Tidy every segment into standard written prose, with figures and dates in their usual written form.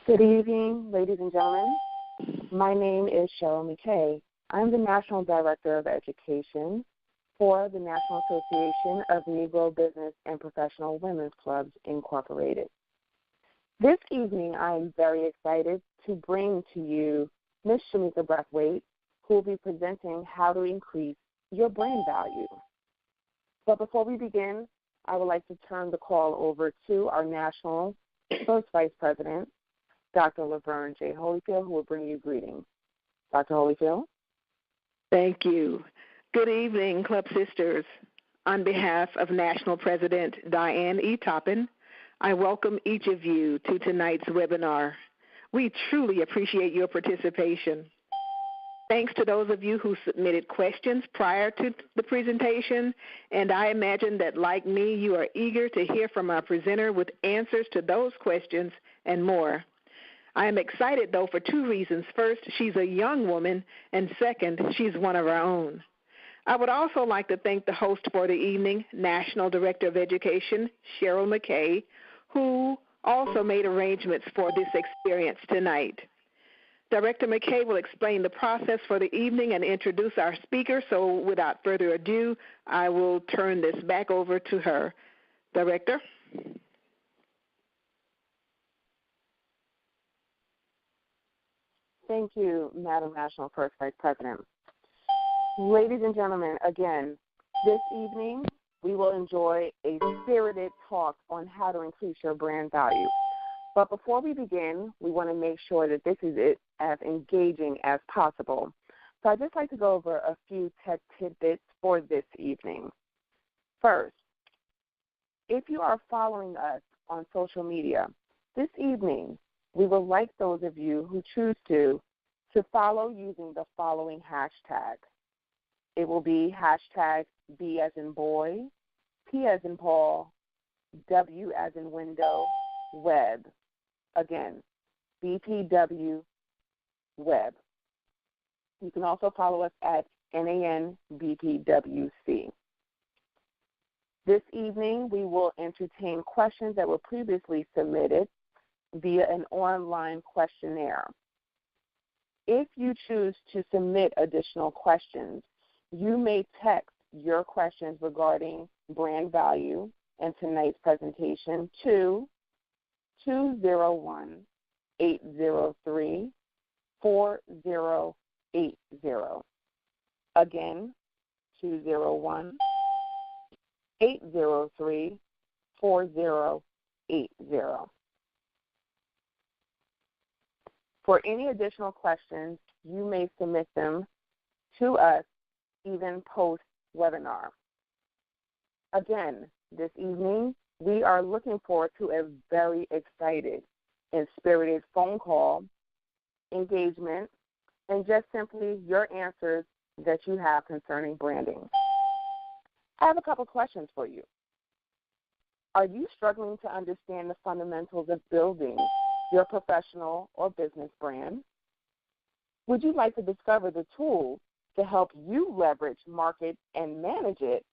Good evening, ladies and gentlemen. My name is Shemeka. I'm the National Director of Education for the National Association of Negro Business and Professional Women's Clubs, Incorporated. This evening, I am very excited to bring to you Ms. Shemeka Brathwaite, who will be presenting how to increase your brand value. But before we begin, I would like to turn the call over to our National First Vice President, Dr. Laverne J. Holyfield, who will bring you greetings. Dr. Holyfield? Thank you. Good evening, Club Sisters. On behalf of National President Diane E. Toppin, I welcome each of you to tonight's webinar. We truly appreciate your participation. Thanks to those of you who submitted questions prior to the presentation, and I imagine that, like me, you are eager to hear from our presenter with answers to those questions and more. I am excited, though, for two reasons. First, she's a young woman, and second, she's one of our own. I would also like to thank the host for the evening, National Director of Education, Cheryl McKay, who also made arrangements for this experience tonight. Director McKay will explain the process for the evening and introduce our speaker, so without further ado, I will turn this back over to her. Director? Thank you, Madam National First Vice President. Ladies and gentlemen, again, this evening we will enjoy a spirited talk on how to increase your brand value. But before we begin, we want to make sure that this is as engaging as possible. So I'd just like to go over a few tech tidbits for this evening. First, if you are following us on social media, this evening we would like those of you who choose to follow using the following hashtag. It will be hashtag B as in boy, P as in Paul, W as in window, web. Again, BPW web. You can also follow us at NANBPWC. This evening, we will entertain questions that were previously submitted via an online questionnaire. If you choose to submit additional questions, you may text your questions regarding brand value and tonight's presentation to 201-803-4080. Again, 201-803-4080. For any additional questions, you may submit them to us even post-webinar. Again, this evening, we are looking forward to a very excited and spirited phone call, engagement, and just simply your answers that you have concerning branding. I have a couple questions for you. Are you struggling to understand the fundamentals of building your professional or business brand? Would you like to discover the tools to help you leverage, market, and manage it?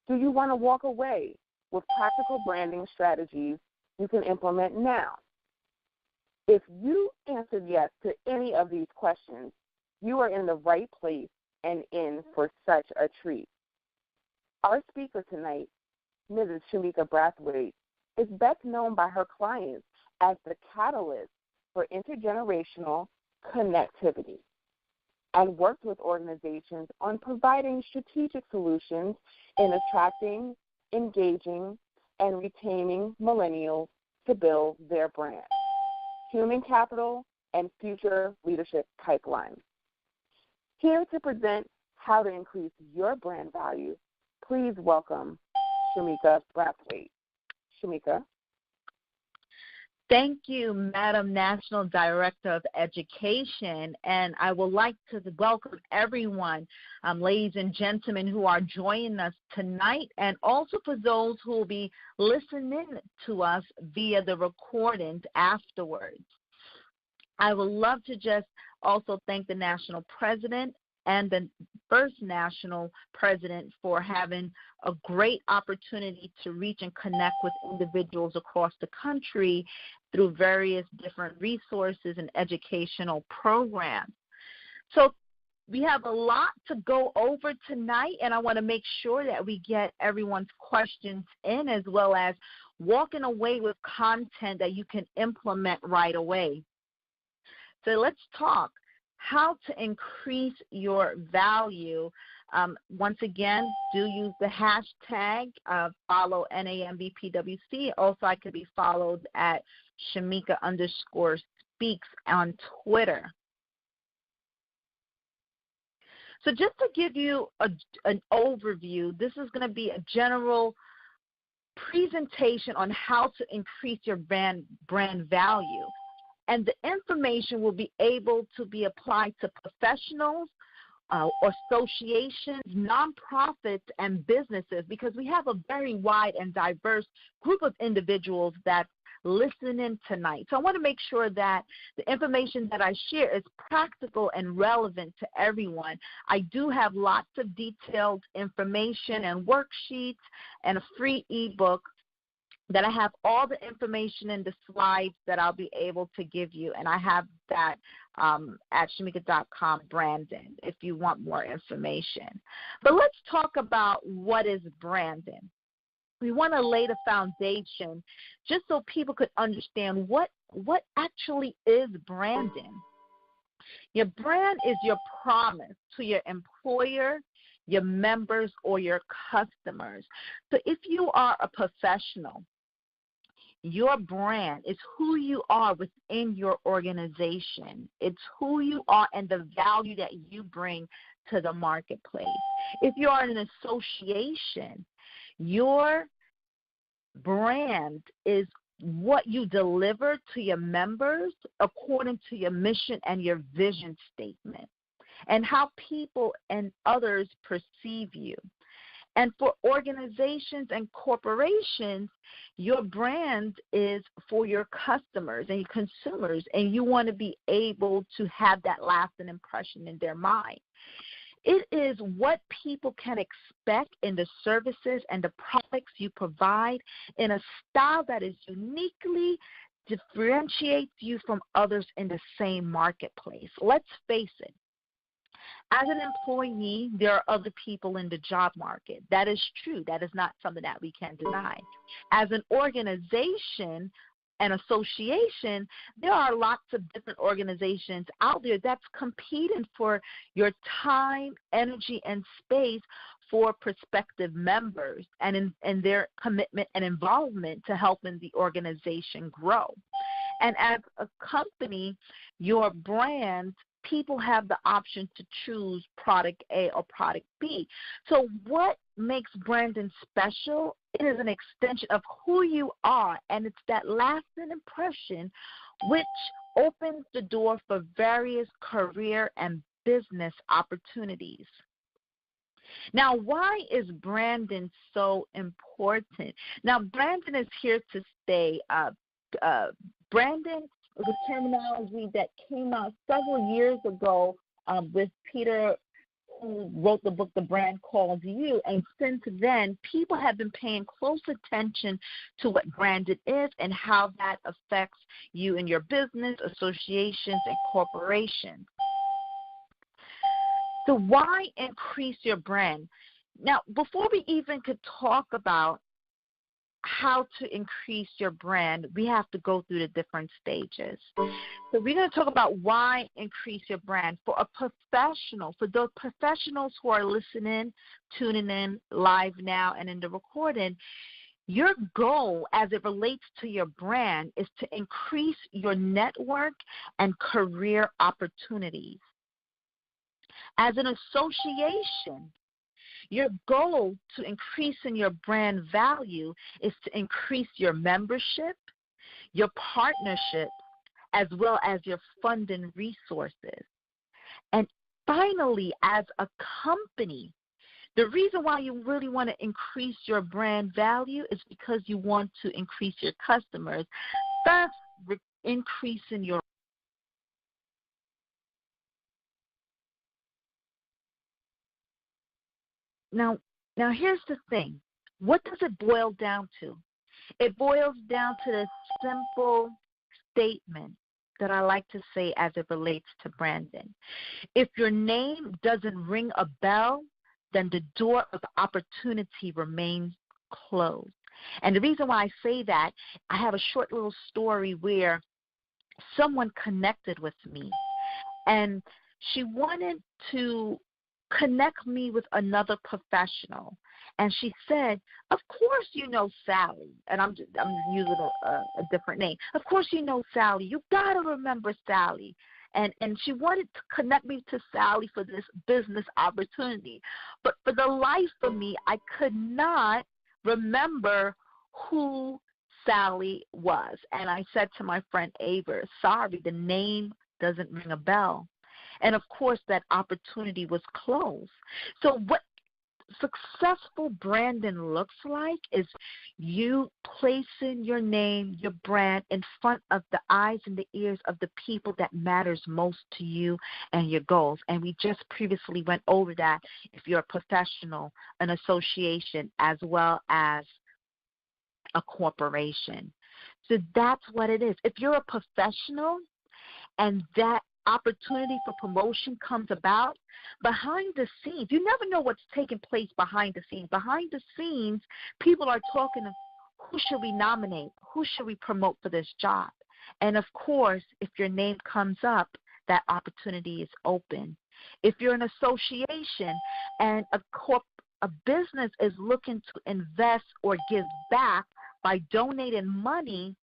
Do you want to walk away with practical branding strategies you can implement now? If you answered yes to any of these questions, you are in the right place and in for such a treat. Our speaker tonight, Mrs. Shemeka Brathwaite, is best known by her clients as the catalyst for intergenerational connectivity and worked with organizations on providing strategic solutions in attracting, engaging, and retaining millennials to build their brand, human capital, and future leadership pipelines. Here to present how to increase your brand value, please welcome Shemeka Brathwaite. Shemeka. Thank you, Madam National Director of Education, and I would like to welcome everyone, ladies and gentlemen, who are joining us tonight, and also for those who will be listening to us via the recording afterwards. I would love to just also thank the National President and the first national president for having a great opportunity to reach and connect with individuals across the country through various different resources and educational programs. So we have a lot to go over tonight, and I want to make sure that we get everyone's questions in, as well as walking away with content that you can implement right away. So let's talk how to increase your value. Once again, do use the hashtag, follow NANBPWC. Also, I could be followed at Shemeka_speaks on Twitter. So just to give you an overview, this is going to be a general presentation on how to increase your brand value. And the information will be able to be applied to professionals, associations, nonprofits, and businesses, because we have a very wide and diverse group of individuals that listen in tonight. So I want to make sure that the information that I share is practical and relevant to everyone. I do have lots of detailed information and worksheets and a free ebook that I have all the information in the slides that I'll be able to give you, and I have that at Shemeka.com, Brandon, if you want more information. But let's talk about what is branding. We want to lay the foundation just so people could understand what actually is branding. Your brand is your promise to your employer, your members, or your customers. So if you are a professional, your brand is who you are within your organization. It's who you are and the value that you bring to the marketplace. If you are an association, your brand is what you deliver to your members according to your mission and your vision statement, and how people and others perceive you. And for organizations and corporations, your brand is for your customers and your consumers, and you want to be able to have that lasting impression in their mind. It is what people can expect in the services and the products you provide in a style that is uniquely differentiates you from others in the same marketplace. Let's face it. As an employee, there are other people in the job market. That is true. That is not something that we can deny. As an organization, an association, there are lots of different organizations out there that's competing for your time, energy, and space for prospective members and in their commitment and involvement to helping the organization grow. And as a company, your brand, people have the option to choose product A or product B. So what makes branding special? It is an extension of who you are, and it's that lasting impression which opens the door for various career and business opportunities. Now, why is branding so important? Now, branding is here to stay. Branding is a terminology that came out several years ago with Peter, who wrote the book, The Brand Calls You. And since then, people have been paying close attention to what branding is and how that affects you in your business, associations, and corporations. So why increase your brand? Now, before we even could talk about how to increase your brand, we have to go through the different stages. So we're going to talk about why increase your brand. For a professional, for those professionals who are listening, tuning in live now and in the recording, your goal as it relates to your brand is to increase your network and career opportunities. As an association, your goal to increase in your brand value is to increase your membership, your partnership, as well as your funding resources. And finally, as a company, the reason why you really want to increase your brand value is because you want to increase your customers, thus increasing your Now here's the thing. What does it boil down to? It boils down to this simple statement that I like to say as it relates to branding. If your name doesn't ring a bell, then the door of opportunity remains closed. And the reason why I say that, I have a short little story where someone connected with me, and she wanted to connect me with another professional. And she said, of course you know Sally. And I'm using a different name. Of course you know Sally. You got to remember Sally. And she wanted to connect me to Sally for this business opportunity. But for the life of me, I could not remember who Sally was. And I said to my friend Aver, sorry, the name doesn't ring a bell. And, of course, that opportunity was closed. So what successful branding looks like is you placing your name, your brand in front of the eyes and the ears of the people that matters most to you and your goals. And we just previously went over that if you're a professional, an association, as well as a corporation. So that's what it is. If you're a professional and that opportunity for promotion comes about, behind the scenes, you never know what's taking place behind the scenes. Behind the scenes, people are talking of who should we nominate, who should we promote for this job. And, of course, if your name comes up, that opportunity is open. If you're an association and a business is looking to invest or give back by donating money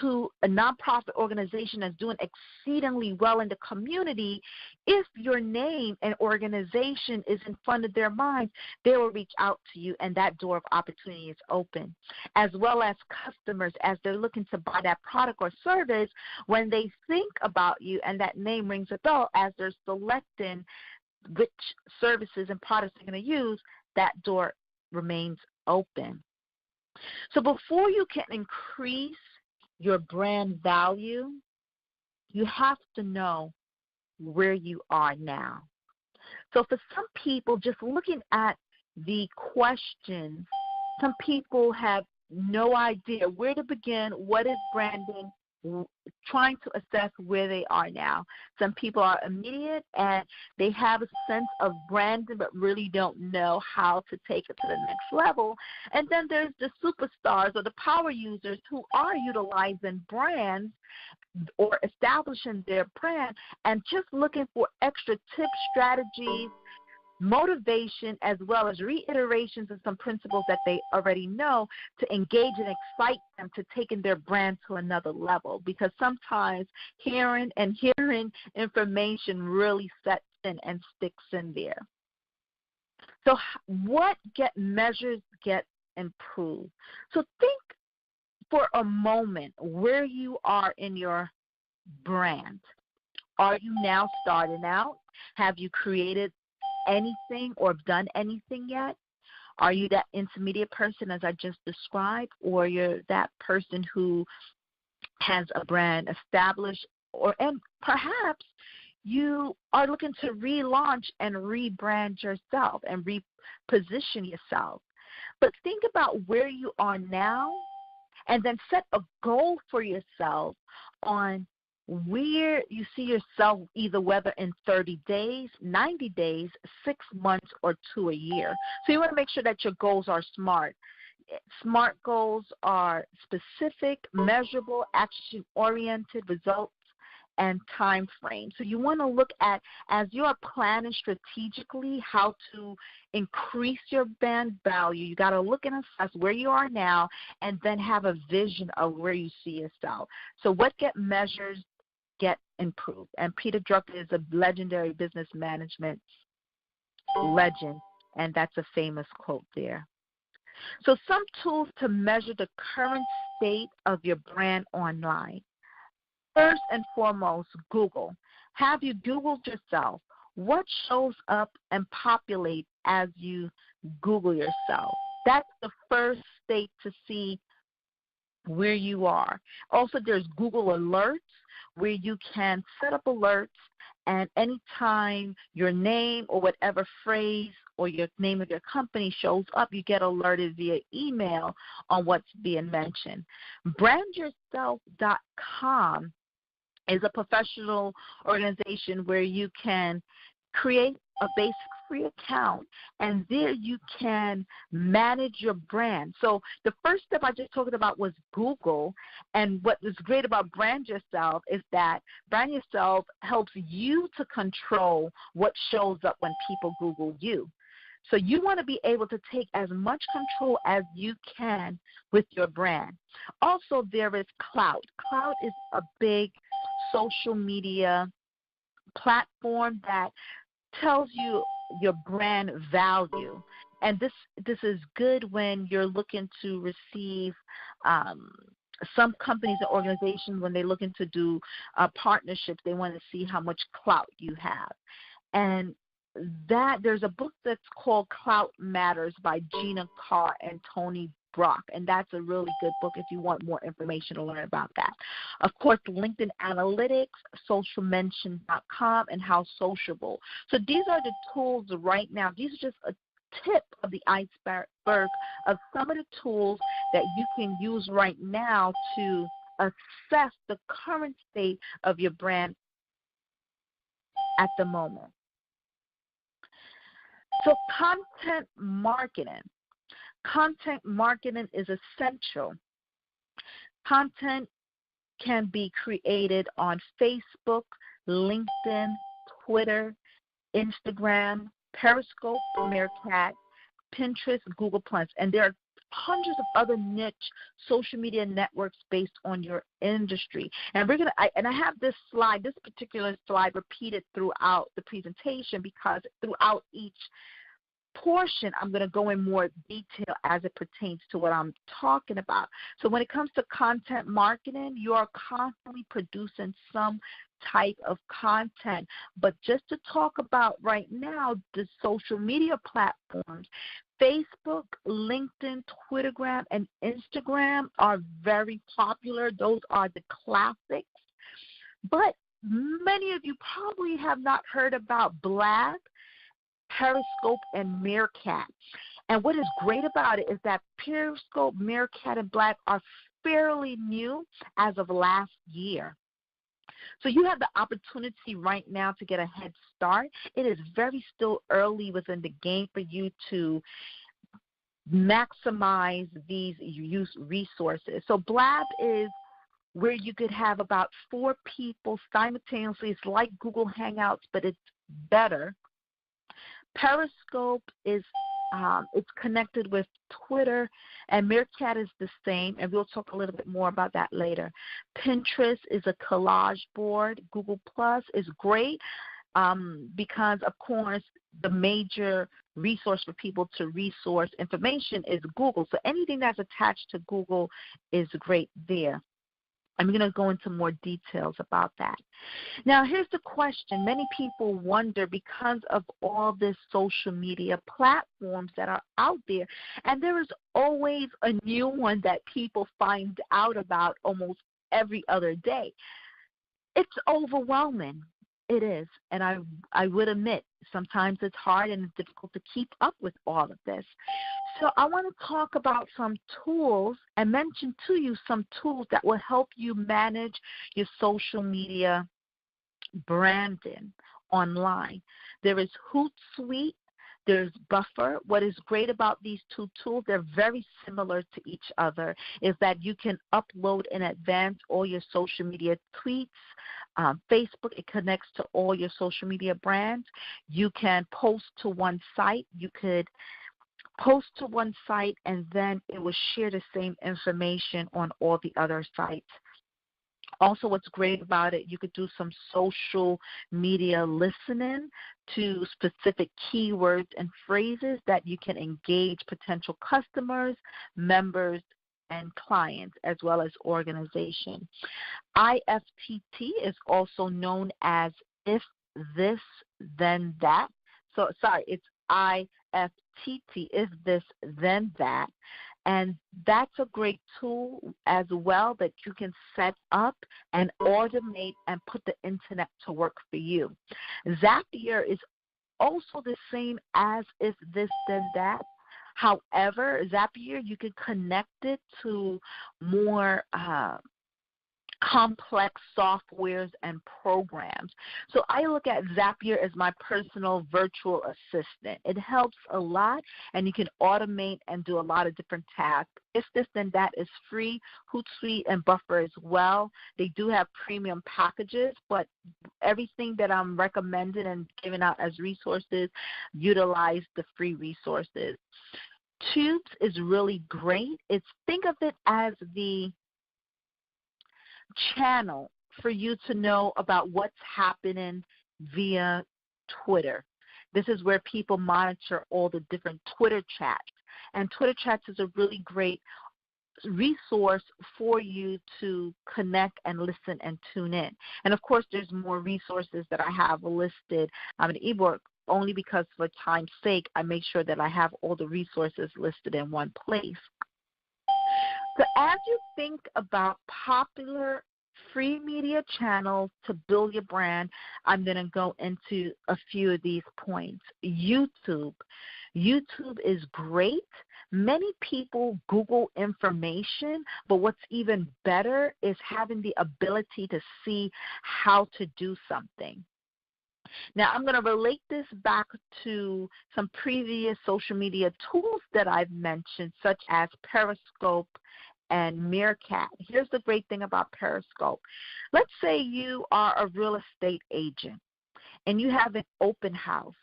to a nonprofit organization that's doing exceedingly well in the community, if your name and organization is in front of their minds, they will reach out to you, and that door of opportunity is open. As well as customers, as they're looking to buy that product or service, when they think about you and that name rings a bell as they're selecting which services and products they're going to use, that door remains open. So before you can increase your brand value, you have to know where you are now. So for some people, just looking at the questions, some people have no idea where to begin, what is branding, trying to assess where they are now. Some people are immediate and they have a sense of branding but really don't know how to take it to the next level. And then there's the superstars or the power users who are utilizing brands or establishing their brand and just looking for extra tips, strategies, motivation, as well as reiterations of some principles that they already know to engage and excite them to taking their brand to another level. Because sometimes hearing information really sets in and sticks in there. So what get measured, get improved. So think for a moment where you are in your brand. Are you now starting out? Have you created anything or done anything yet? Are you that intermediate person as I just described, or you're that person who has a brand established, and perhaps you are looking to relaunch and rebrand yourself and reposition yourself. But think about where you are now and then set a goal for yourself on where you see yourself, either whether in 30 days, 90 days, 6 months, or to a year. So you want to make sure that your goals are SMART. SMART goals are specific, measurable, action-oriented, results, and time frame. So you want to look at, as you are planning strategically how to increase your brand value, you got to look and assess where you are now and then have a vision of where you see yourself. So what get measured, get improved. And Peter Drucker is a legendary business management legend, and that's a famous quote there. So some tools to measure the current state of your brand online. First and foremost, Google. Have you Googled yourself? What shows up and populates as you Google yourself? That's the first state to see where you are. Also, there's Google Alerts, where you can set up alerts, and anytime your name or whatever phrase or your name of your company shows up, you get alerted via email on what's being mentioned. BrandYourself.com is a professional organization where you can create a basic free account, and there you can manage your brand. So the first step I just talked about was Google, and what is great about Brand Yourself is that Brand Yourself helps you to control what shows up when people Google you. So you want to be able to take as much control as you can with your brand. Also, there is Clout. Clout is a big social media platform that tells you your brand value. And this is good when you're looking to receive some companies and organizations, when they're looking to do partnerships, they want to see how much clout you have. And that there's a book that's called Clout Matters by Gina Carr and Tony Brock, and that's a really good book if you want more information to learn about that. Of course, LinkedIn Analytics, socialmention.com, and How Sociable. So these are the tools right now. These are just a tip of the iceberg of some of the tools that you can use right now to assess the current state of your brand at the moment. So content marketing. Content marketing is essential. Content can be created on Facebook, LinkedIn, Twitter, Instagram, Periscope, Meerkat, Pinterest, Google+, and there are hundreds of other niche social media networks based on your industry. And I have this particular slide repeated throughout the presentation, because throughout each portion, I'm going to go in more detail as it pertains to what I'm talking about. So when it comes to content marketing, you are constantly producing some type of content. But just to talk about right now, the social media platforms, Facebook, LinkedIn, Twittergram, and Instagram are very popular. Those are the classics. But many of you probably have not heard about Blab, Periscope, and Meerkat. And what is great about it is that Periscope, Meerkat, and Blab are fairly new as of last year. So you have the opportunity right now to get a head start. It is very still early within the game for you to maximize these use resources. So Blab is where you could have about 4 people simultaneously. It's like Google Hangouts, but it's better. Periscope is it's connected with Twitter, and Meerkat is the same, and we'll talk a little bit more about that later. Pinterest is a collage board. Google Plus is great because, of course, the major resource for people to resource information is Google. So anything that's attached to Google is great there. I'm going to go into more details about that. Now, here's the question. Many people wonder, because of all this social media platforms that are out there, and there is always a new one that people find out about almost every other day. It's overwhelming. It is. And I would admit, sometimes it's hard and it's difficult to keep up with all of this. So I want to talk about some tools and mention to you some tools that will help you manage your social media branding online. There is Hootsuite. There's Buffer. What is great about these two tools, they're very similar to each other, is that you can upload in advance all your social media tweets. Facebook, it connects to all your social media brands. You can post to one site. You could post to one site, and then it will share the same information on all the other sites. Also, what's great about it, you could do some social media listening to specific keywords and phrases that you can engage potential customers, members, and clients, as well as organization. IFTT is also known as If This, Then That. So, sorry, it's IFTT, If This, Then That. And that's a great tool as well that you can set up and automate and put the internet to work for you. Zapier is also the same as if this, then that. However, Zapier, you can connect it to more complex softwares and programs. So I look at Zapier as my personal virtual assistant. It helps a lot, and you can automate and do a lot of different tasks. If this, then that is free. Hootsuite and Buffer as well. They do have premium packages, but everything that I'm recommending and giving out as resources, utilize the free resources. Tubes is really great. Think of it as the channel for you to know about what's happening via Twitter. This is where people monitor all the different Twitter chats. And Twitter chats is a really great resource for you to connect and listen and tune in. And, of course, there's more resources that I have listed in an ebook. Only because for time's sake, I make sure that I have all the resources listed in one place. So as you think about popular free media channels to build your brand, I'm going to go into a few of these points. YouTube. YouTube is great. Many people Google information, but what's even better is having the ability to see how to do something. Now, I'm going to relate this back to some previous social media tools that I've mentioned, such as Periscope and Meerkat. Here's the great thing about Periscope. Let's say you are a real estate agent and you have an open house.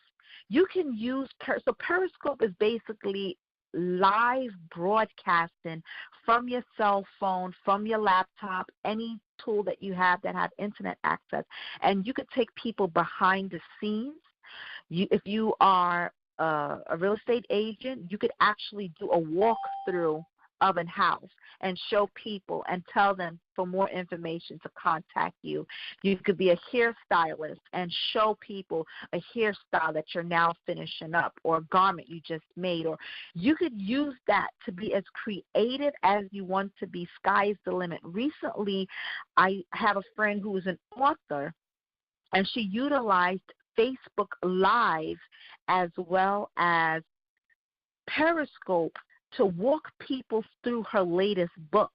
You can use so Periscope is basically live broadcasting from your cell phone, from your laptop, any tool that you have that have internet access, and you could take people behind the scenes. If you are a real estate agent, you could actually do a walkthrough of a house and show people and tell them for more information to contact you. You could be a hairstylist and show people a hairstyle that you're now finishing up or a garment you just made. Or you could use that to be as creative as you want to be. Sky's the limit. Recently, I have a friend who is an author, and she utilized Facebook Live as well as Periscope to walk people through her latest book.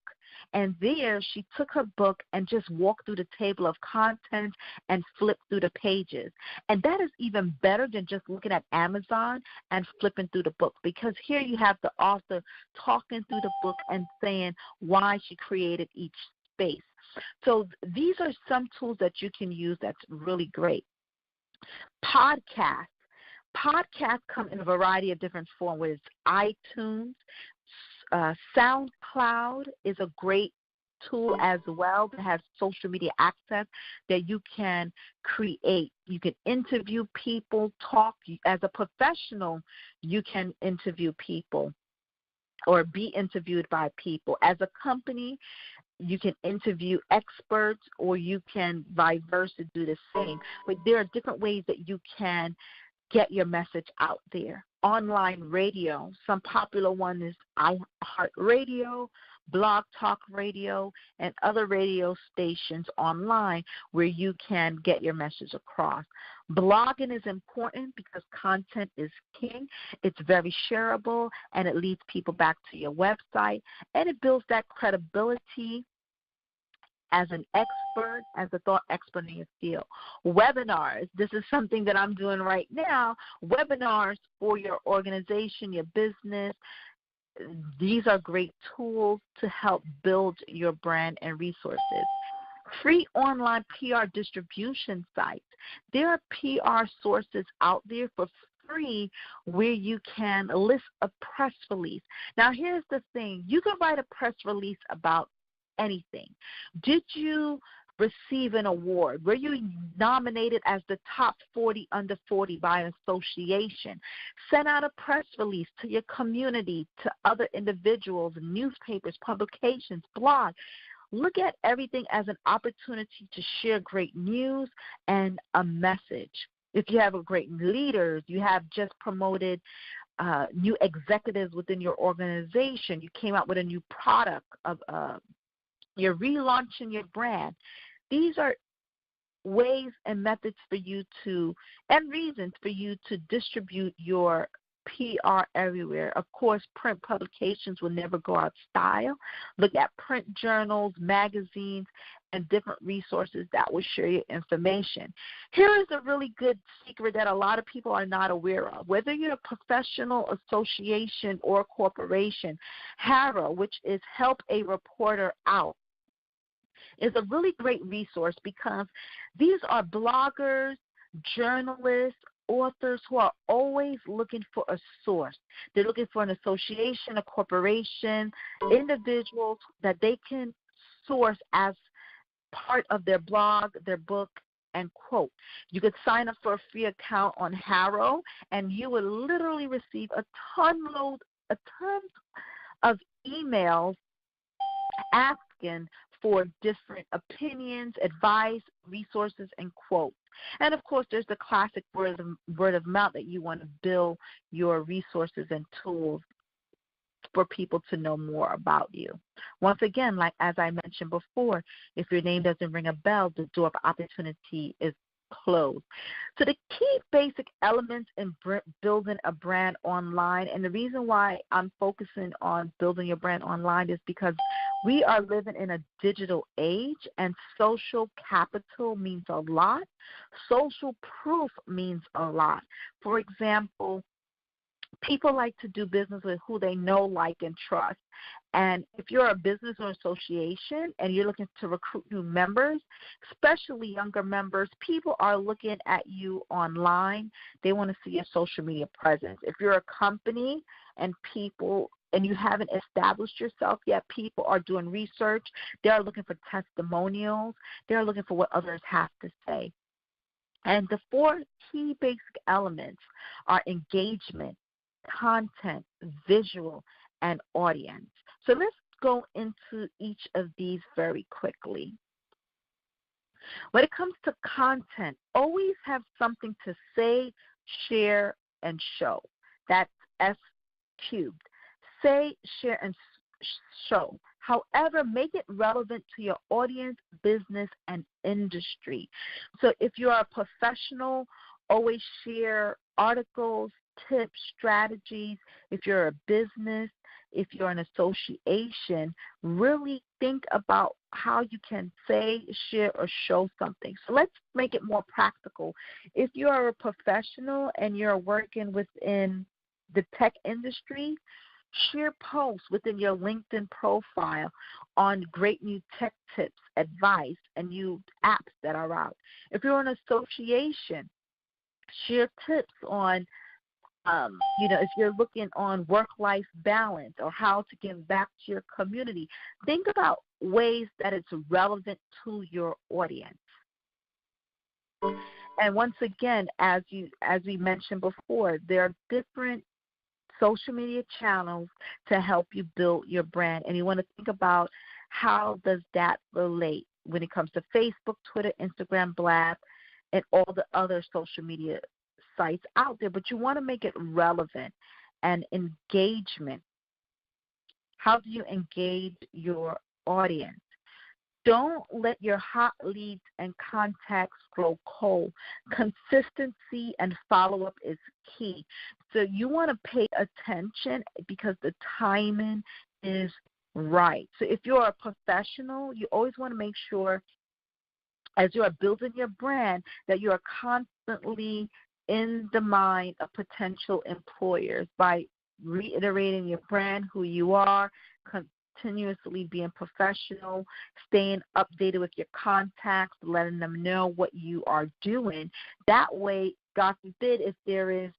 And there she took her book and just walked through the table of contents and flipped through the pages. And that is even better than just looking at Amazon and flipping through the book, because here you have the author talking through the book and saying why she created each space. So these are some tools that you can use that's really great. Podcasts. Podcasts come in a variety of different forms, whether it's iTunes. SoundCloud is a great tool as well that has social media access that you can create. You can interview people, talk. As a professional, you can interview people or be interviewed by people. As a company, you can interview experts, or you can vice versa do the same. But there are different ways that you can get your message out there. Online radio, some popular one is iHeartRadio, Blog Talk Radio, and other radio stations online where you can get your message across. Blogging is important because content is king. It's very shareable, and it leads people back to your website, and it builds that credibility as an expert, as a thought expert in your field. Webinars, this is something that I'm doing right now. Webinars for your organization, your business. These are great tools to help build your brand and resources. Free online PR distribution sites. There are PR sources out there for free where you can list a press release. Now, here's the thing. You can write a press release about anything. Did you receive an award? Were you nominated as the top 40 under 40 by an association? Send out a press release to your community, to other individuals, newspapers, publications, blogs. Look at everything as an opportunity to share great news and a message. If you have a great leader, you have just promoted new executives within your organization, you came out with a new product, you're relaunching your brand. These are ways and methods for you to, and reasons for you to distribute your PR everywhere. Of course, print publications will never go out of style. Look at print journals, magazines, and different resources that will share your information. Here is a really good secret that a lot of people are not aware of. Whether you're a professional association or corporation, HARO, which is Help a Reporter Out, is a really great resource because these are bloggers, journalists, authors who are always looking for a source. They're looking for an association, a corporation, individuals that they can source as part of their blog, their book, and quote. You could sign up for a free account on HARO, and you would literally receive a ton of emails asking for different opinions, advice, resources, and quotes. And, of course, there's the classic word of mouth that you want to build your resources and tools for people to know more about you. Once again, like as I mentioned before, if your name doesn't ring a bell, the door of opportunity is closed. So the key basic elements in building a brand online, and the reason why I'm focusing on building your brand online is because we are living in a digital age, and social capital means a lot. Social proof means a lot. For example, people like to do business with who they know, like, and trust. And if you're a business or association and you're looking to recruit new members, especially younger members, people are looking at you online. They want to see your social media presence. If you're a company and you haven't established yourself yet, people are doing research. They are looking for testimonials. They are looking for what others have to say. And the 4 key basic elements are engagement, content, visual, and audience. So let's go into each of these very quickly. When it comes to content, always have something to say, share, and show. That's S cubed. Say, share, and show. However, make it relevant to your audience, business, and industry. So if you are a professional, always share articles, tips, strategies. If you're a business, if you're an association, really think about how you can say, share, or show something. So let's make it more practical. If you are a professional and you're working within the tech industry, share posts within your LinkedIn profile on great new tech tips, advice, and new apps that are out. If you're an association, share tips on if you're looking on work-life balance or how to give back to your community, think about ways that it's relevant to your audience. And once again, as we mentioned before, there are different social media channels to help you build your brand. And you want to think about how does that relate when it comes to Facebook, Twitter, Instagram, Blab, and all the other social media sites out there, but you want to make it relevant. And engagement. How do you engage your audience? Don't let your hot leads and contacts grow cold. Consistency and follow-up is key. So you want to pay attention because the timing is right. So if you're a professional, you always want to make sure as you are building your brand that you are constantly in the mind of potential employers by reiterating your brand, who you are, continuously being professional, staying updated with your contacts, letting them know what you are doing. That way, God forbid, if there is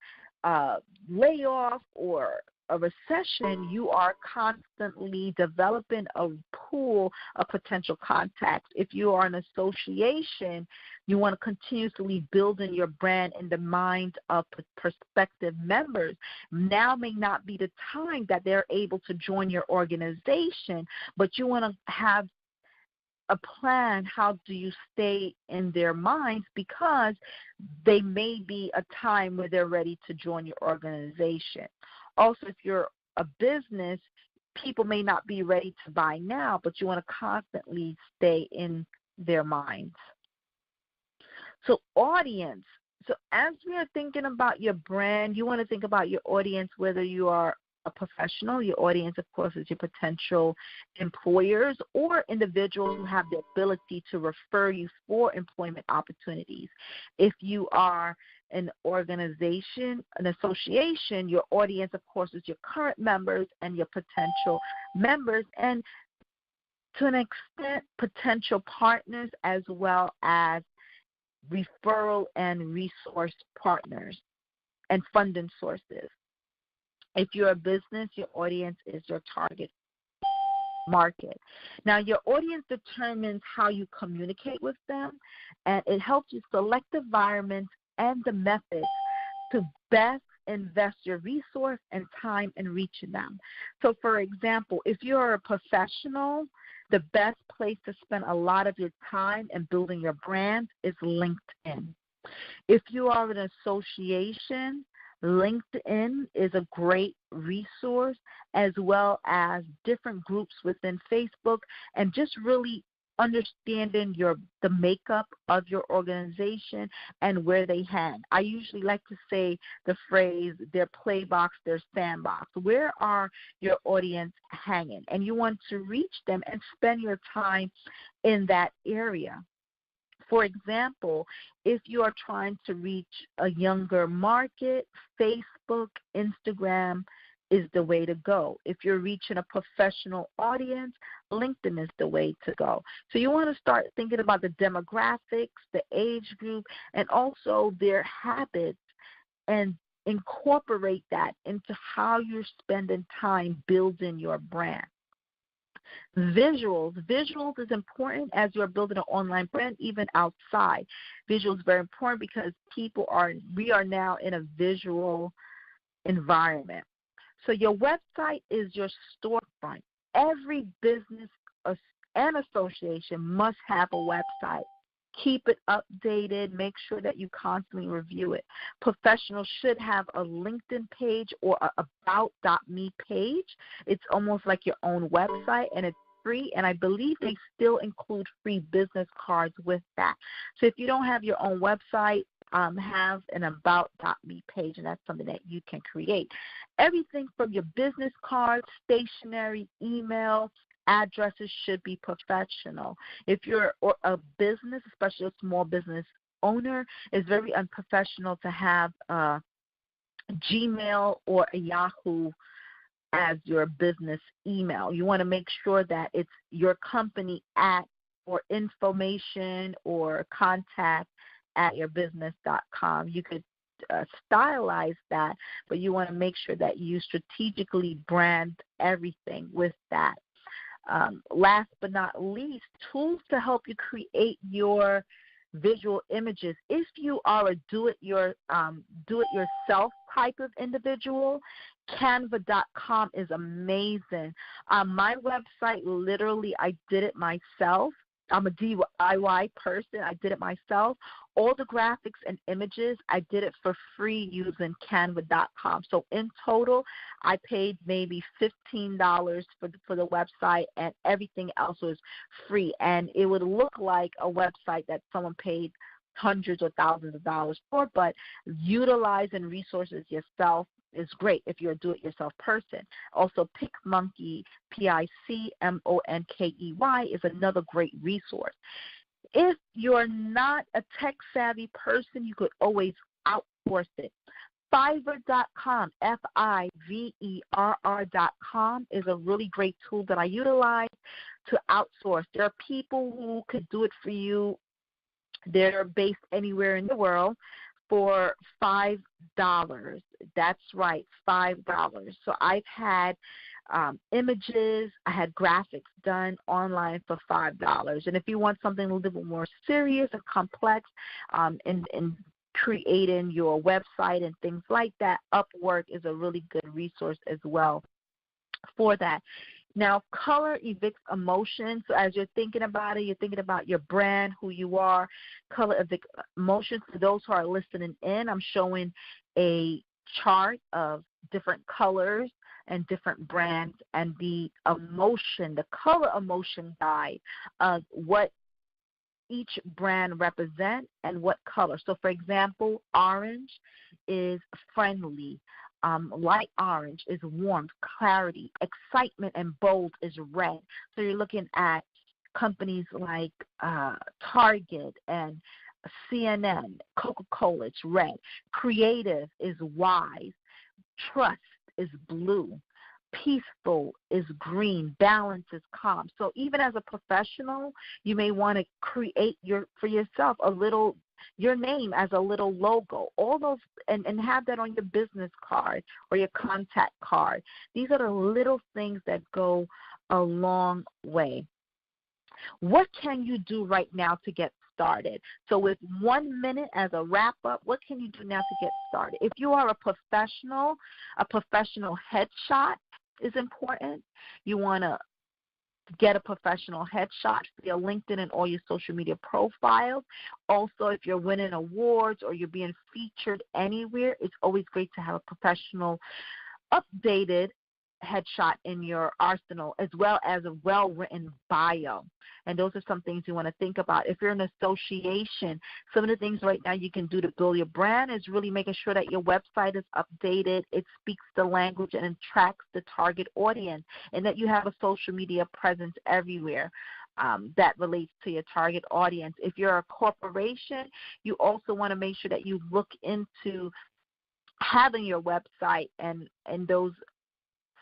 a layoff or a recession, you are constantly developing a pool of potential contacts. If you are an association, you want to continuously build in your brand in the mind of prospective members. Now may not be the time that they're able to join your organization, but you want to have a plan. How do you stay in their minds? Because they may be a time where they're ready to join your organization. Also, if you're a business, people may not be ready to buy now, but you want to constantly stay in their minds. So audience. So as we are thinking about your brand, you want to think about your audience, whether you are a professional. Your audience, of course, is your potential employers or individuals who have the ability to refer you for employment opportunities. If you are an organization, an association, your audience, of course, is your current members and your potential members, and to an extent, potential partners, as well as referral and resource partners and funding sources. If you're a business, your audience is your target market. Now, your audience determines how you communicate with them, and it helps you select the environment and the methods to best invest your resource and time in reaching them. So, for example, if you're a professional, the best place to spend a lot of your time in building your brand is LinkedIn. If you are an association, LinkedIn is a great resource, as well as different groups within Facebook, and just really understanding the makeup of your organization and where they hang. I usually like to say the phrase, their playbox, their sandbox. Where are your audience hanging? And you want to reach them and spend your time in that area. For example, if you are trying to reach a younger market, Facebook, Instagram is the way to go. If you're reaching a professional audience, LinkedIn is the way to go. So you want to start thinking about the demographics, the age group, and also their habits, and incorporate that into how you're spending time building your brand. Visuals is important as you're building an online brand, even outside. Visuals is very important because we are now in a visual environment. So your website is your storefront. Every business and association must have a website. Keep it updated. Make sure that you constantly review it. Professionals should have a LinkedIn page or a about.me page. It's almost like your own website, and it's free, and I believe they still include free business cards with that. So if you don't have your own website, have an about.me page, and that's something that you can create. Everything from your business cards, stationery, email, addresses should be professional. If you're a business, especially a small business owner, it's very unprofessional to have a Gmail or a Yahoo as your business email. You want to make sure that it's your company @ or information or contact @yourbusiness.com. You could stylize that, but you want to make sure that you strategically brand everything with that. Last but not least, tools to help you create your visual images. If you are a do-it-yourself type of individual, Canva.com is amazing. My website, literally, I did it myself. I'm a DIY person. I did it myself. All the graphics and images, I did it for free using Canva.com. So in total, I paid maybe $15 for the website, and everything else was free. And it would look like a website that someone paid hundreds or thousands of dollars for, but utilizing resources yourself is great if you're a do-it-yourself person. Also, PicMonkey, PICMONKEY, is another great resource. If you're not a tech-savvy person, you could always outsource it. Fiverr.com, Fiverr.com, is a really great tool that I utilize to outsource. There are people who could do it for you. They're based anywhere in the world for $5. That's right, $5. So I've had images, I had graphics done online for $5. And if you want something a little bit more serious and complex in creating your website and things like that, Upwork is a really good resource as well for that. Now, color evokes emotion. So as you're thinking about it, you're thinking about your brand, who you are. Color evokes emotion. For those who are listening in, I'm showing a chart of different colors and different brands, and the emotion, the color emotion guide of what each brand represent and what color. So, for example, orange is friendly. Light orange is warmth, clarity, excitement, and bold is red. So you're looking at companies like Target and CNN, Coca-Cola, it's red. Creative is wise. Trust is blue. Peaceful is green. Balance is calm. So even as a professional, you may want to create for yourself your name as a little logo. All those and have that on your business card or your contact card. These are the little things that go a long way. What can you do right now to get started? So with 1 minute as a wrap-up, what can you do now to get started? If you are a professional headshot is important. You want to get a professional headshot via LinkedIn and all your social media profiles. Also, if you're winning awards or you're being featured anywhere, it's always great to have a professional, updated headshot in your arsenal, as well as a well-written bio. And those are some things you want to think about. If you're an association, some of the things right now you can do to build your brand is really making sure that your website is updated, it speaks the language, and attracts the target audience, and that you have a social media presence everywhere that relates to your target audience. If you're a corporation, you also want to make sure that you look into having your website and those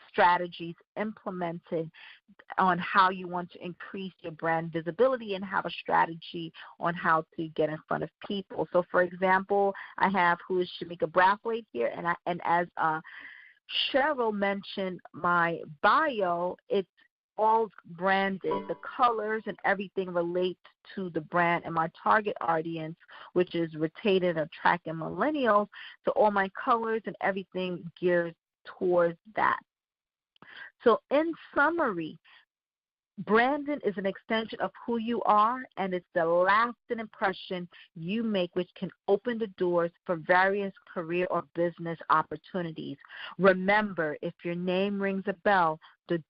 strategies implemented on how you want to increase your brand visibility and have a strategy on how to get in front of people. So, for example, I have who is Shemeka Brathwaite here, and as Cheryl mentioned, my bio, it's all branded. The colors and everything relates to the brand and my target audience, which is retaining, attracting millennials. So all my colors and everything gears towards that. So in summary, branding is an extension of who you are, and it's the lasting impression you make, which can open the doors for various career or business opportunities. Remember, if your name rings a bell, if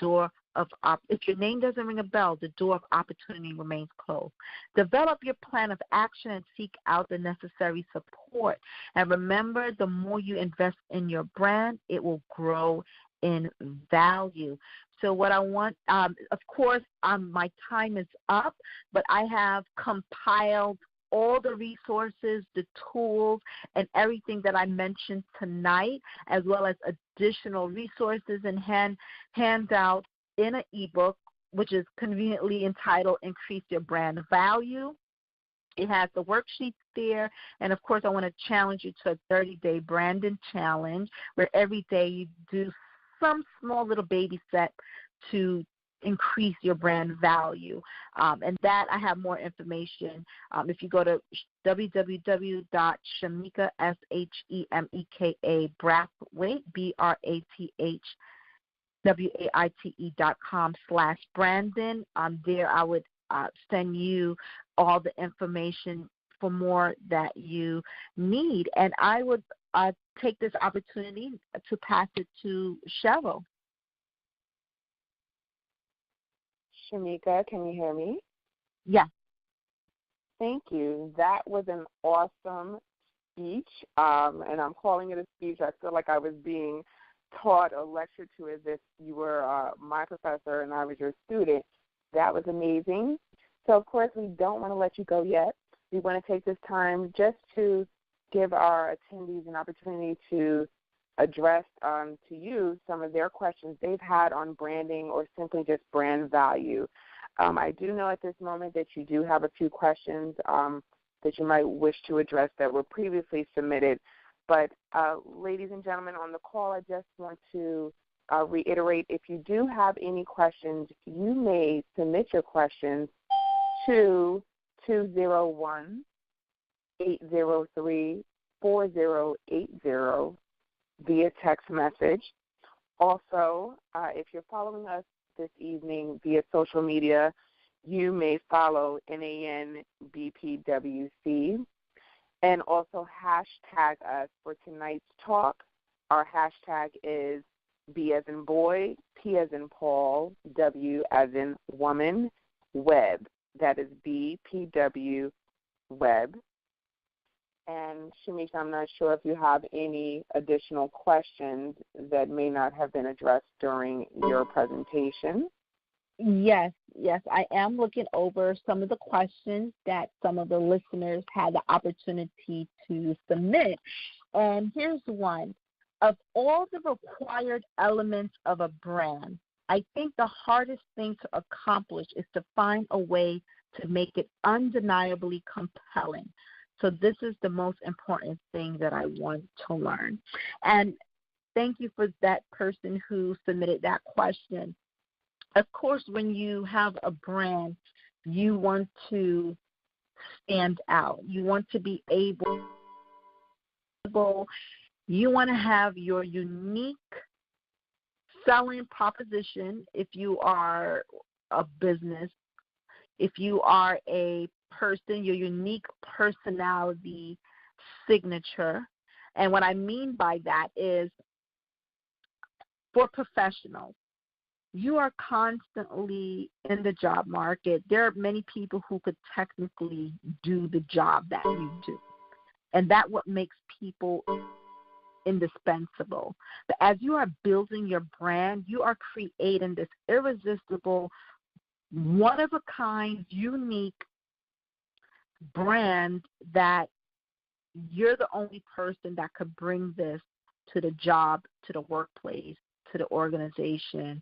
your name doesn't ring a bell, the door of opportunity remains closed. Develop your plan of action and seek out the necessary support. And remember, the more you invest in your brand, it will grow in value. So what I want, of course, my time is up, but I have compiled all the resources, the tools, and everything that I mentioned tonight, as well as additional resources and handouts in an ebook, which is conveniently entitled Increase Your Brand Value. It has the worksheets there, and of course I want to challenge you to a 30-day branding challenge where every day you do some small little baby step to increase your brand value. And that I have more information. If you go to www.Shemeka, Shemeka Brathwaite, BRATHWAITE.com/Brandon. There I would send you all the information for more that you need. And I would take this opportunity to pass it to Cheryl. Shemeka, can you hear me? Yeah. Thank you. That was an awesome speech, and I'm calling it a speech. I feel like I was being taught or lectured to as if you were my professor and I was your student. That was amazing. So, of course, we don't want to let you go yet. We want to take this time just to give our attendees an opportunity to address to you some of their questions they've had on branding or simply just brand value. I do know at this moment that you do have a few questions that you might wish to address that were previously submitted. But, ladies and gentlemen, on the call, I just want to reiterate, if you do have any questions, you may submit your questions to 201-803-4080 via text message. Also, if you're following us this evening via social media, you may follow NANBPWC and also hashtag us for tonight's talk. Our hashtag is B as in boy, P as in Paul, W as in woman, web. That is BPW Web. And Shemeka, I'm not sure if you have any additional questions that may not have been addressed during your presentation. Yes, I am looking over some of the questions that some of the listeners had the opportunity to submit. And here's one. Of all the required elements of a brand, I think the hardest thing to accomplish is to find a way to make it undeniably compelling. So this is the most important thing that I want to learn. And thank you for that person who submitted that question. Of course, when you have a brand, you want to stand out. You want to be able, you want to have your unique selling proposition if you are a business. If you are a person, your unique personality signature. And what I mean by that is for professionals, you are constantly in the job market. There are many people who could technically do the job that you do. And that's what makes people indispensable. But as you are building your brand, you are creating this irresistible, one-of-a-kind, unique brand that you're the only person that could bring this to the job, to the workplace, to the organization,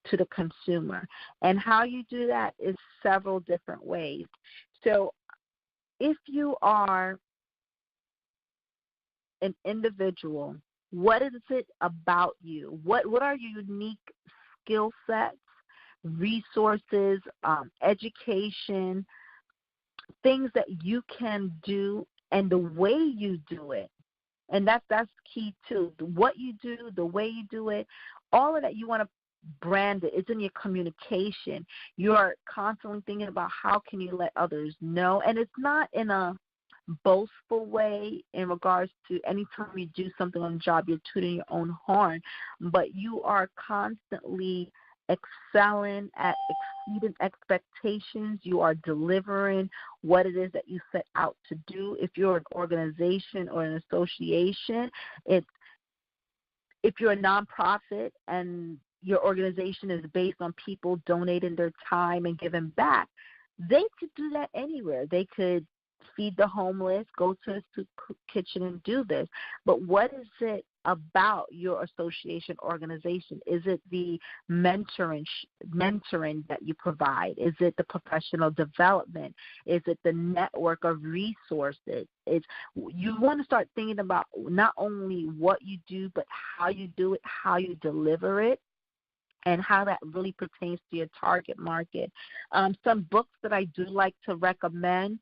to the consumer. And how you do that is several different ways. So if you are an individual, what is it about you? What are your unique skill sets, resources, education, things that you can do, and the way you do it? And that's key too. What you do, the way you do it, all of that you want to brand it. It's in your communication. You are constantly thinking about how can you let others know. And it's not in a boastful way in regards to anytime you do something on the job, you're tooting your own horn, but you are constantly excelling at exceeding expectations. You are delivering what it is that you set out to do. If you're an organization or an association, if you're a nonprofit and your organization is based on people donating their time and giving back, they could do that anywhere. They could feed the homeless, go to a soup kitchen and do this. But what is it about your association organization? Is it the mentoring that you provide? Is it the professional development? Is it the network of resources? You want to start thinking about not only what you do, but how you do it, how you deliver it, and how that really pertains to your target market. Some books that I do like to recommend,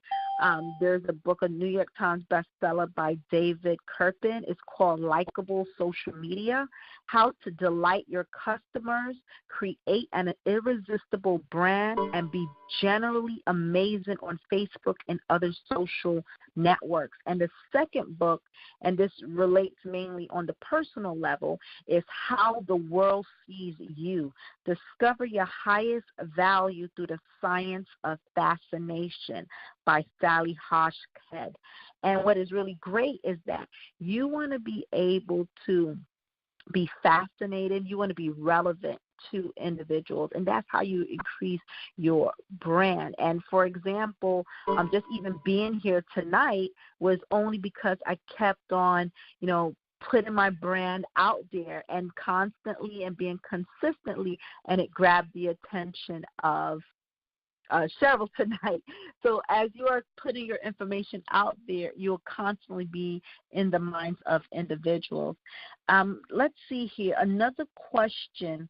there's a book, a New York Times bestseller by David Kerpen. It's called Likeable Social Media, How to Delight Your Customers, Create an Irresistible Brand, and Be Generally Amazing on Facebook and other social networks. And the second book, and this relates mainly on the personal level, is How the World Sees You. Discover your highest value through the science of fascination by Sally Hoshked. And what is really great is that you want to be able to be fascinated. You want to be relevant to individuals, and that's how you increase your brand. And for example, just even being here tonight was only because I kept on, putting my brand out there and constantly and being consistently, and it grabbed the attention of Cheryl tonight. So as you are putting your information out there, you'll constantly be in the minds of individuals. Let's see here. Another question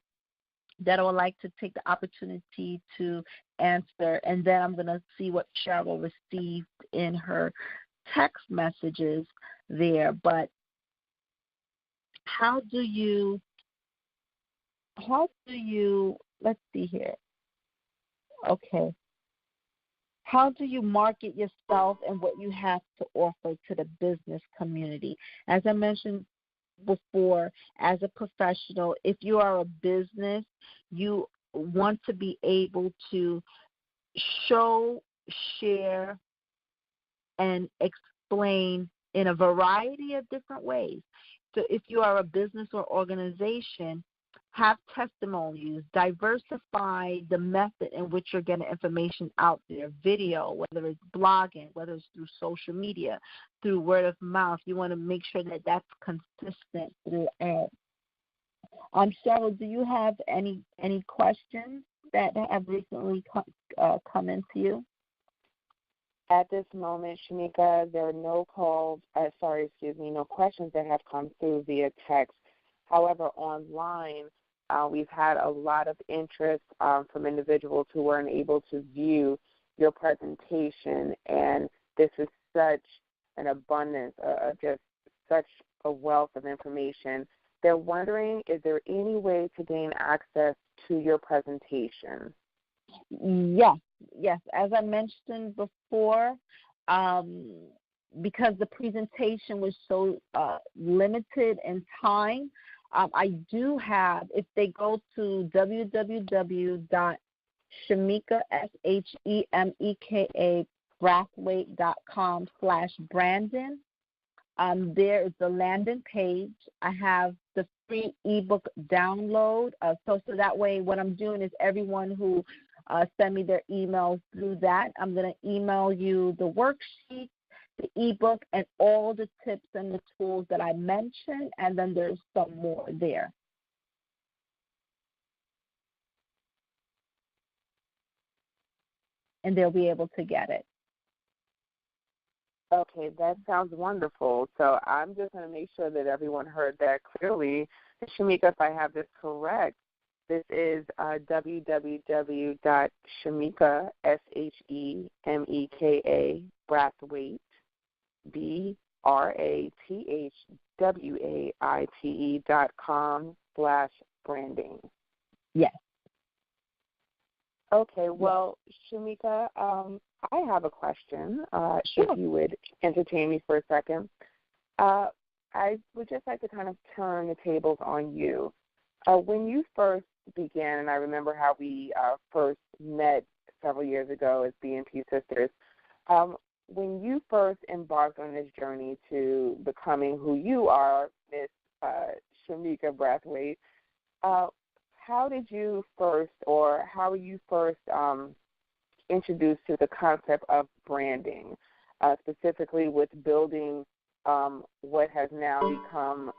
that I would like to take the opportunity to answer, and then I'm going to see what Cheryl received in her text messages there. But how do you, let's see here. Okay. How do you market yourself and what you have to offer to the business community? As I mentioned before, as a professional, if you are a business, you want to be able to show, share, and explain in a variety of different ways. So if you are a business or organization, have testimonies, diversify the method in which you're getting information out there, video, whether it's blogging, whether it's through social media, through word of mouth. You want to make sure that that's consistent throughout. Cheryl, do you have any questions that have recently come into you? At this moment, Shemeka, there are no questions that have come through via text. However, online, we've had a lot of interest from individuals who weren't able to view your presentation, and this is such an abundance, just such a wealth of information. They're wondering, is there any way to gain access to your presentation? Yes. As I mentioned before, because the presentation was so limited in time, I do have, if they go to www.Shemeka, Brathwaite.com/Brandon, there is the landing page. I have the free ebook download. So that way what I'm doing is everyone who send me their emails through that, I'm going to email you the worksheet, the ebook, and all the tips and the tools that I mentioned, and then there's some more there. And they'll be able to get it. Okay, that sounds wonderful. So I'm just going to make sure that everyone heard that clearly. Shemeka, if I have this correct, this is www.Shemeka, Shemeka, Brathwaite, BRATHWAITE.com/branding. Yes. Okay, well, Shemeka, I have a question, Sure. if you would entertain me for a second. I would just like to kind of turn the tables on you. When you first began, and I remember how we first met several years ago as BNP sisters, when you first embarked on this journey to becoming who you are, Miss Shemeka Brathwaite, how were you first introduced to the concept of branding, specifically with building what has now become,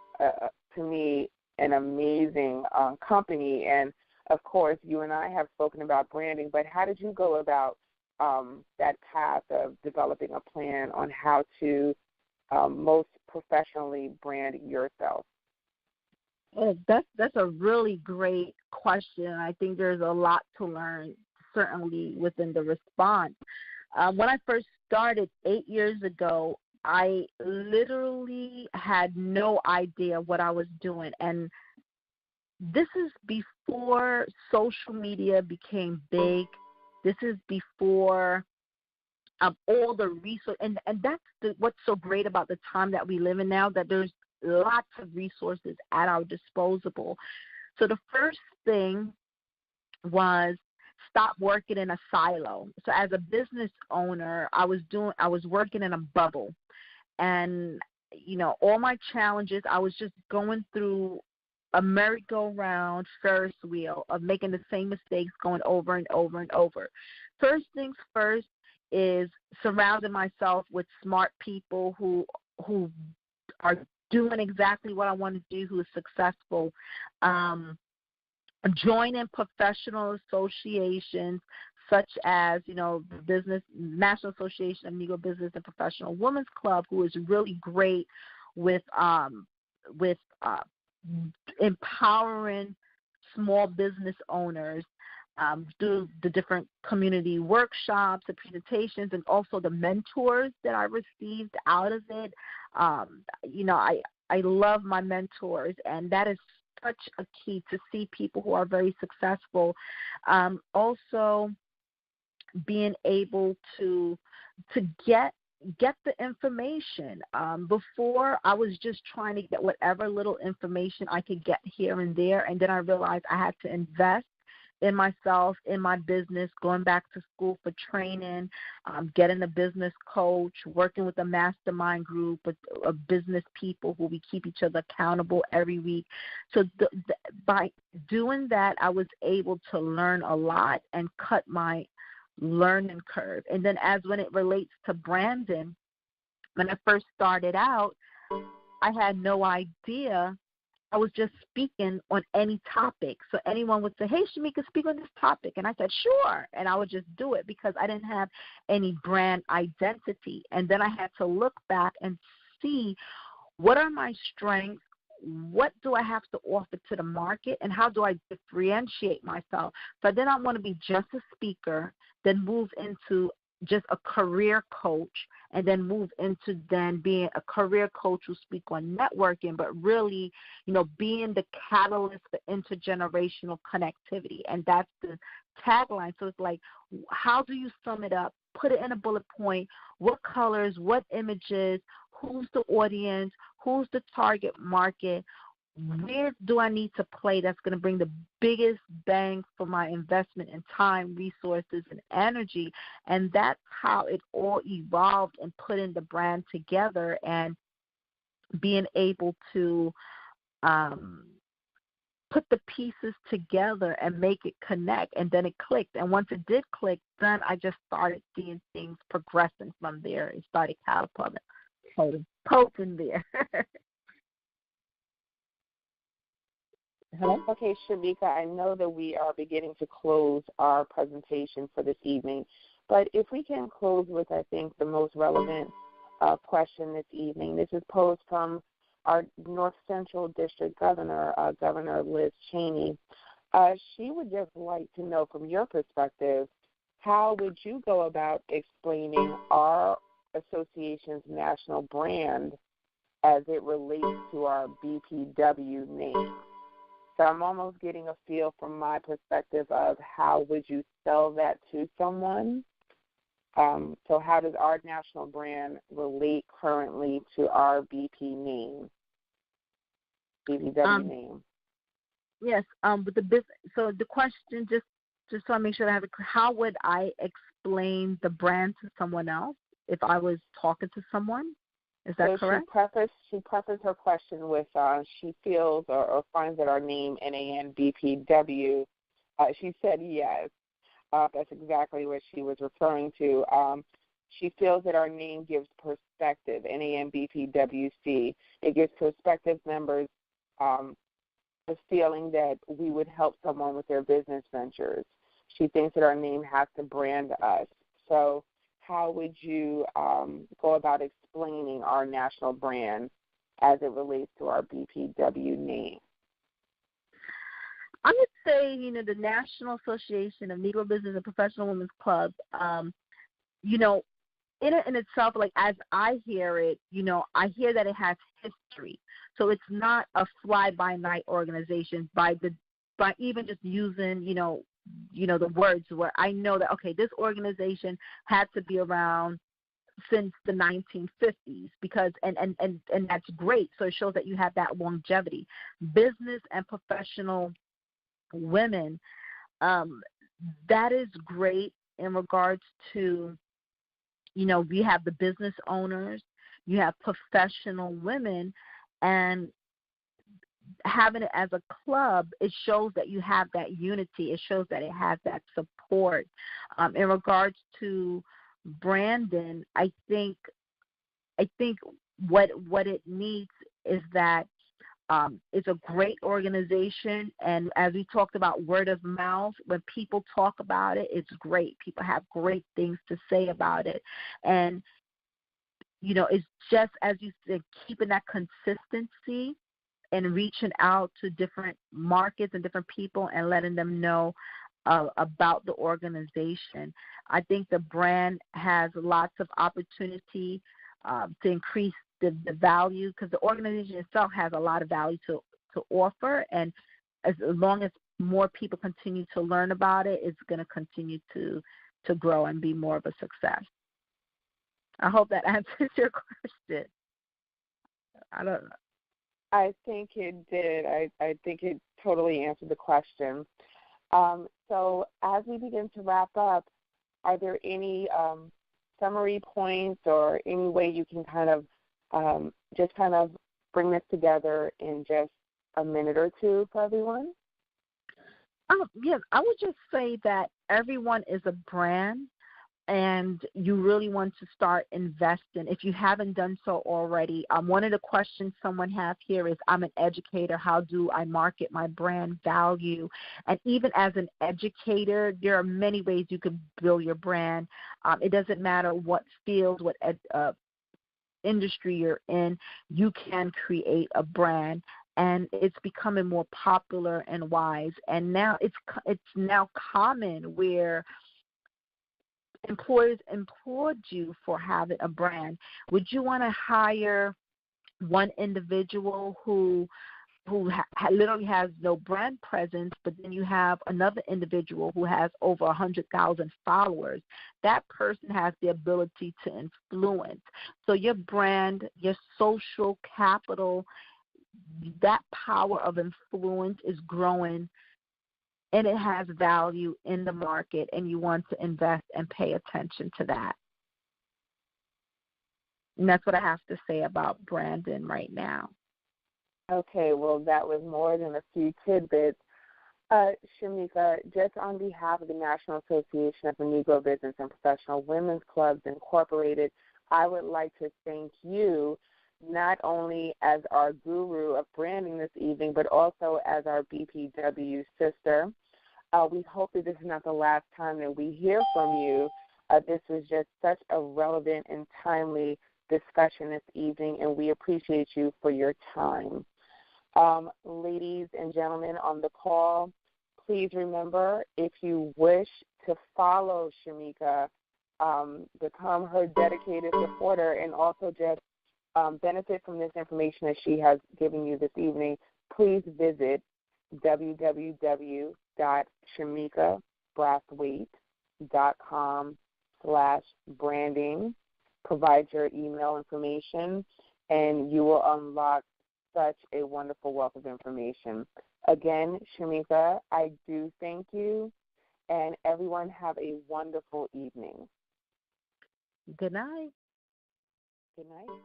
to me, an amazing company? And, of course, you and I have spoken about branding, but how did you go about that path of developing a plan on how to most professionally brand yourself? That's a really great question. I think there's a lot to learn, certainly within the response. When I first started 8 years ago, I literally had no idea what I was doing. And this is before social media became big. This is before all the resources. And that's what's so great about the time that we live in now, that there's lots of resources at our disposal. So the first thing was stop working in a silo. So as a business owner, I was working in a bubble. And, all my challenges, I was just going through a merry-go-round Ferris wheel of making the same mistakes going over and over and over. First things first is surrounding myself with smart people who are doing exactly what I want to do, who is successful. Joining professional associations such as, the National Association of Negro Business and Professional Women's Club, who is really great with empowering small business owners through the different community workshops, the presentations, and also the mentors that I received out of it. I love my mentors, and that is such a key to see people who are very successful. Also, being able to get the information. Before, I was just trying to get whatever little information I could get here and there, and then I realized I had to invest in myself, in my business, going back to school for training, getting a business coach, working with a mastermind group of business people who we keep each other accountable every week. So by doing that, I was able to learn a lot and cut my learning curve. And then when it relates to branding, when I first started out, I had no idea. I was just speaking on any topic. So anyone would say, hey, Shemeka, speak on this topic. And I said, sure. And I would just do it because I didn't have any brand identity. And then I had to look back and see what are my strengths, what do I have to offer to the market, and how do I differentiate myself. So I did not want to be just a speaker, then move into just a career coach, and then move into then being a career coach who speak on networking, but really, being the catalyst for intergenerational connectivity. And that's the tagline. So it's like, how do you sum it up? Put it in a bullet point. What colors, what images, who's the audience, who's the target market, where do I need to play that's going to bring the biggest bang for my investment in time, resources, and energy. And that's how it all evolved and putting the brand together and being able to put the pieces together and make it connect. And then it clicked. And once it did click, then I just started seeing things progressing from there. It started catapulting there. Hello? Okay, Shemeka, I know that we are beginning to close our presentation for this evening, but if we can close with, I think, the most relevant question this evening. This is posed from our North Central District Governor, Governor Liz Cheney. She would just like to know from your perspective, how would you go about explaining our association's national brand as it relates to our BPW name? So I'm almost getting a feel from my perspective of how would you sell that to someone. So how does our national brand relate currently to our BPW name? Yes, with the business. So the question, just so I make sure I have it, how would I explain the brand to someone else if I was talking to someone? Is that correct? She prefaced her question with she feels or finds that our name, NANBPW, she said yes. That's exactly what she was referring to. She feels that our name gives perspective, NANBPWC. It gives prospective members the feeling that we would help someone with their business ventures. She thinks that our name has to brand us. So how would you go about explaining our national brand as it relates to our BPW name? I would say, the National Association of Negro Business and Professional Women's Clubs, in itself, like as I hear it, I hear that it has history. So it's not a fly-by-night organization by even just using, the words where I know that, okay, this organization had to be around since the 1950s because, and that's great. So it shows that you have that longevity. Business and professional women, that is great in regards to, we have the business owners, you have professional women, and having it as a club, it shows that you have that unity. It shows that it has that support. In regards to Brandon, I think what it needs is that it's a great organization, and as we talked about word of mouth, when people talk about it, it's great. People have great things to say about it, and it's just, as you said, keeping that consistency and reaching out to different markets and different people and letting them know about the organization. I think the brand has lots of opportunity to increase the value, because the organization itself has a lot of value to offer, and as long as more people continue to learn about it, it's going to continue to grow and be more of a success. I hope that answers your question. I don't know. I think it did. I think it totally answered the question. So as we begin to wrap up, are there any summary points or any way you can kind of just kind of bring this together in just a minute or two for everyone? Yes, I would just say that everyone is a brand, and you really want to start investing. If you haven't done so already, one of the questions someone has here is, I'm an educator. How do I market my brand value? And even as an educator, there are many ways you can build your brand. It doesn't matter what field, what industry you're in, you can create a brand. And it's becoming more popular and wise. And now it's now common where employers applaud you for having a brand. Would you want to hire one individual who literally has no brand presence, but then you have another individual who has over 100,000 followers? That person has the ability to influence. So your brand, your social capital, that power of influence is growing, and it has value in the market, and you want to invest and pay attention to that. And that's what I have to say about branding right now. Okay, well, that was more than a few tidbits. Shemeka, just on behalf of the National Association of the Negro Business and Professional Women's Clubs Incorporated, I would like to thank you not only as our guru of branding this evening, but also as our BPW sister. We hope that this is not the last time that we hear from you. This was just such a relevant and timely discussion this evening, and we appreciate you for your time. Ladies and gentlemen on the call, please remember, if you wish to follow Shemeka, become her dedicated supporter, and also just benefit from this information that she has given you this evening, please visit www.shemekabrathwaite.com/branding. Provide your email information, and you will unlock such a wonderful wealth of information. Again, Shemeka, I do thank you, and everyone have a wonderful evening. Good night. Good night.